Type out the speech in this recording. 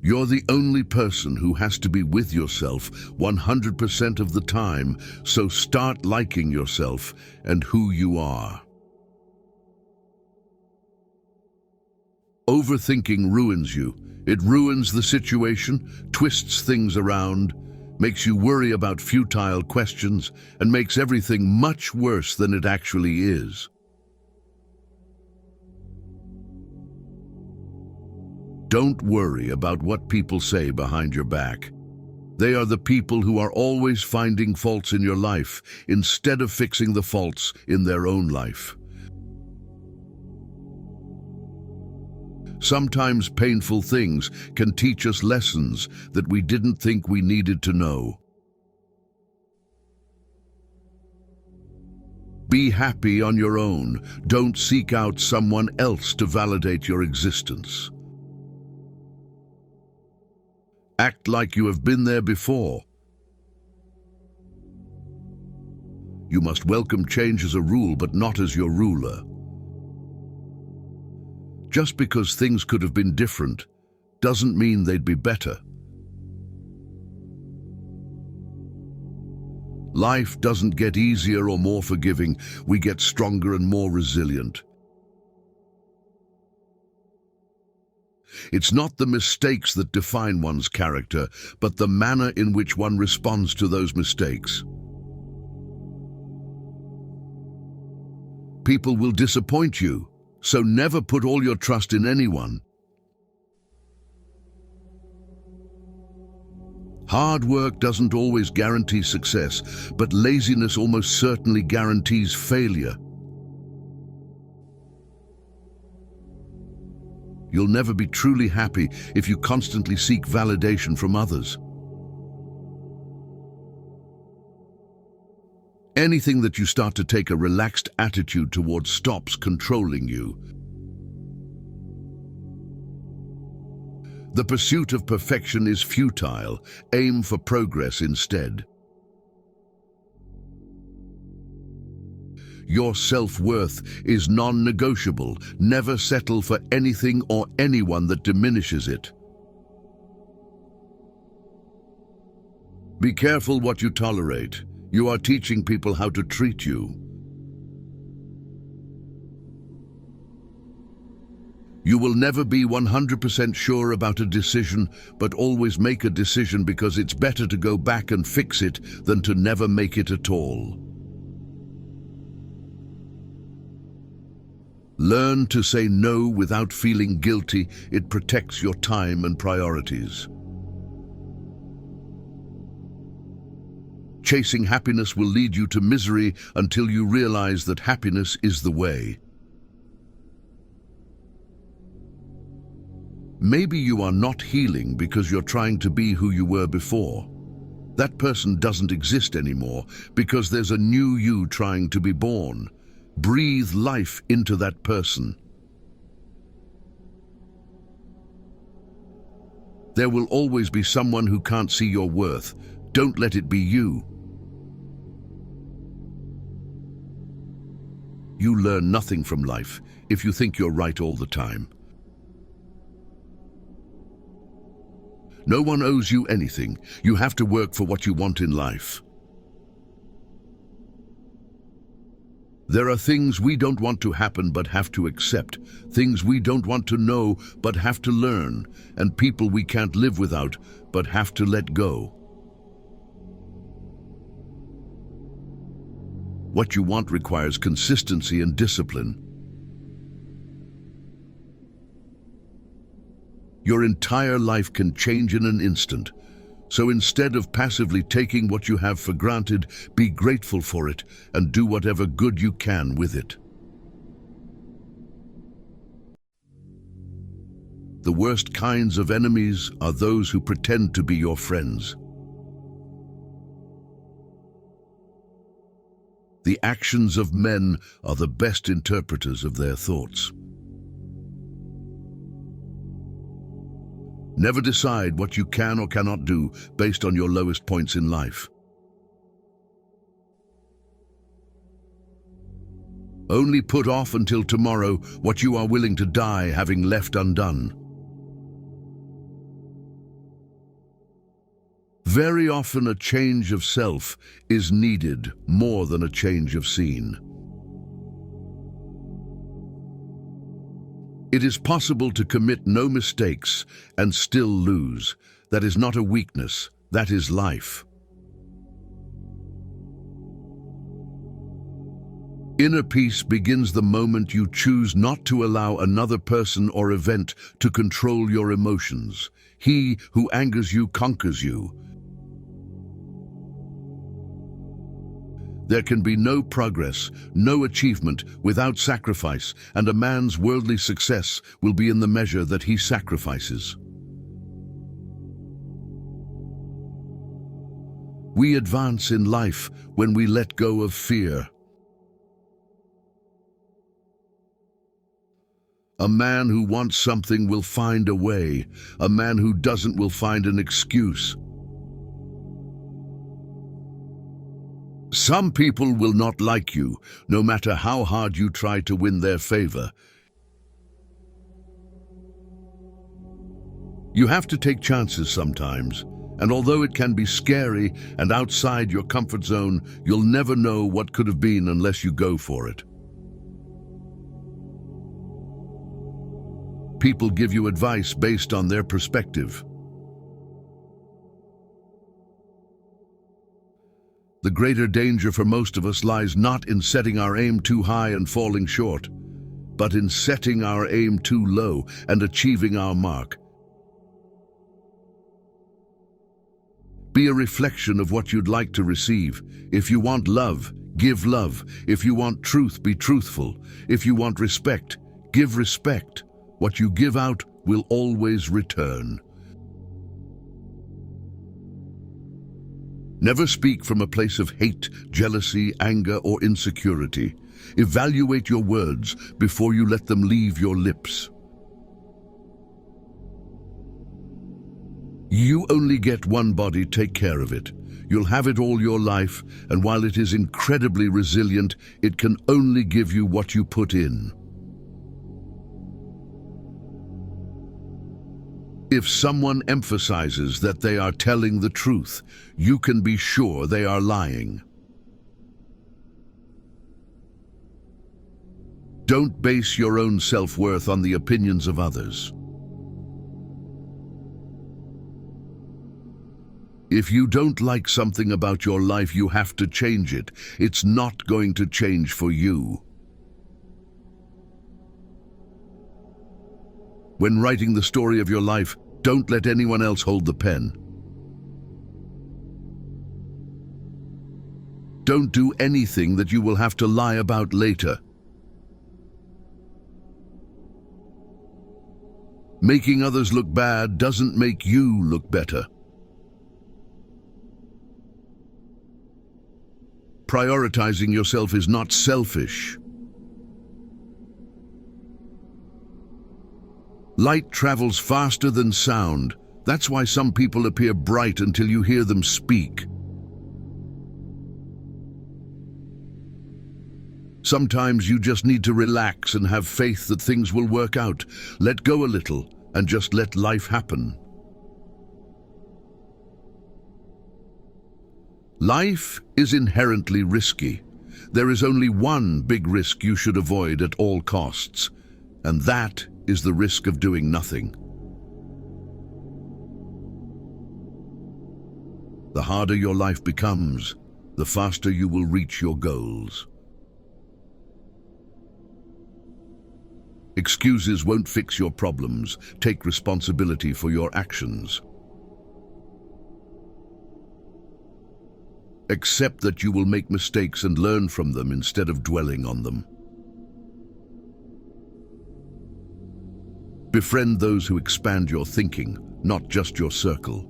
You're the only person who has to be with yourself 100% of the time, so start liking yourself and who you are. Overthinking ruins you. It ruins the situation, twists things around, makes you worry about futile questions, and makes everything much worse than it actually is. Don't worry about what people say behind your back. They are the people who are always finding faults in your life instead of fixing the faults in their own life. Sometimes painful things can teach us lessons that we didn't think we needed to know. Be happy on your own. Don't seek out someone else to validate your existence. Act like you have been there before. You must welcome change as a rule, but not as your ruler. Just because things could have been different doesn't mean they'd be better. Life doesn't get easier or more forgiving. We get stronger and more resilient. It's not the mistakes that define one's character, but the manner in which one responds to those mistakes. People will disappoint you, so never put all your trust in anyone. Hard work doesn't always guarantee success, but laziness almost certainly guarantees failure. You'll never be truly happy if you constantly seek validation from others. Anything that you start to take a relaxed attitude towards stops controlling you. The pursuit of perfection is futile. Aim for progress instead. Your self-worth is non-negotiable. Never settle for anything or anyone that diminishes it. Be careful what you tolerate. You are teaching people how to treat you. You will never be 100% sure about a decision, but always make a decision because it's better to go back and fix it than to never make it at all. Learn to say no without feeling guilty. It protects your time and priorities. Chasing happiness will lead you to misery until you realize that happiness is the way. Maybe you are not healing because you're trying to be who you were before. That person doesn't exist anymore because there's a new you trying to be born. Breathe life into that person. There will always be someone who can't see your worth. Don't let it be you. You learn nothing from life if you think you're right all the time. No one owes you anything. You have to work for what you want in life. There are things we don't want to happen but have to accept, things we don't want to know but have to learn, and people we can't live without but have to let go. What you want requires consistency and discipline. Your entire life can change in an instant. So instead of passively taking what you have for granted, be grateful for it and do whatever good you can with it. The worst kinds of enemies are those who pretend to be your friends. The actions of men are the best interpreters of their thoughts. Never decide what you can or cannot do based on your lowest points in life. Only put off until tomorrow what you are willing to die having left undone. Very often a change of self is needed more than a change of scene. It is possible to commit no mistakes and still lose. That is not a weakness, that is life. Inner peace begins the moment you choose not to allow another person or event to control your emotions. He who angers you conquers you. There can be no progress, no achievement without sacrifice, and a man's worldly success will be in the measure that he sacrifices. We advance in life when we let go of fear. A man who wants something will find a way. A man who doesn't will find an excuse. Some people will not like you, no matter how hard you try to win their favor. You have to take chances sometimes, and although it can be scary and outside your comfort zone, you'll never know what could have been unless you go for it. People give you advice based on their perspective. The greater danger for most of us lies not in setting our aim too high and falling short, but in setting our aim too low and achieving our mark. Be a reflection of what you'd like to receive. If you want love, give love. If you want truth, be truthful. If you want respect, give respect. What you give out will always return. Never speak from a place of hate, jealousy, anger, or insecurity. Evaluate your words before you let them leave your lips. You only get one body, take care of it. You'll have it all your life, and while it is incredibly resilient, it can only give you what you put in. If someone emphasizes that they are telling the truth, you can be sure they are lying. Don't base your own self-worth on the opinions of others. If you don't like something about your life, you have to change it. It's not going to change for you. When writing the story of your life, don't let anyone else hold the pen. Don't do anything that you will have to lie about later. Making others look bad doesn't make you look better. Prioritizing yourself is not selfish. Light travels faster than sound. That's why some people appear bright until you hear them speak. Sometimes you just need to relax and have faith that things will work out. Let go a little and just let life happen. Life is inherently risky. There is only one big risk you should avoid at all costs, and that is the risk of doing nothing. The harder your life becomes, the faster you will reach your goals. Excuses won't fix your problems. Take responsibility for your actions. Accept that you will make mistakes and learn from them instead of dwelling on them. Befriend those who expand your thinking, not just your circle.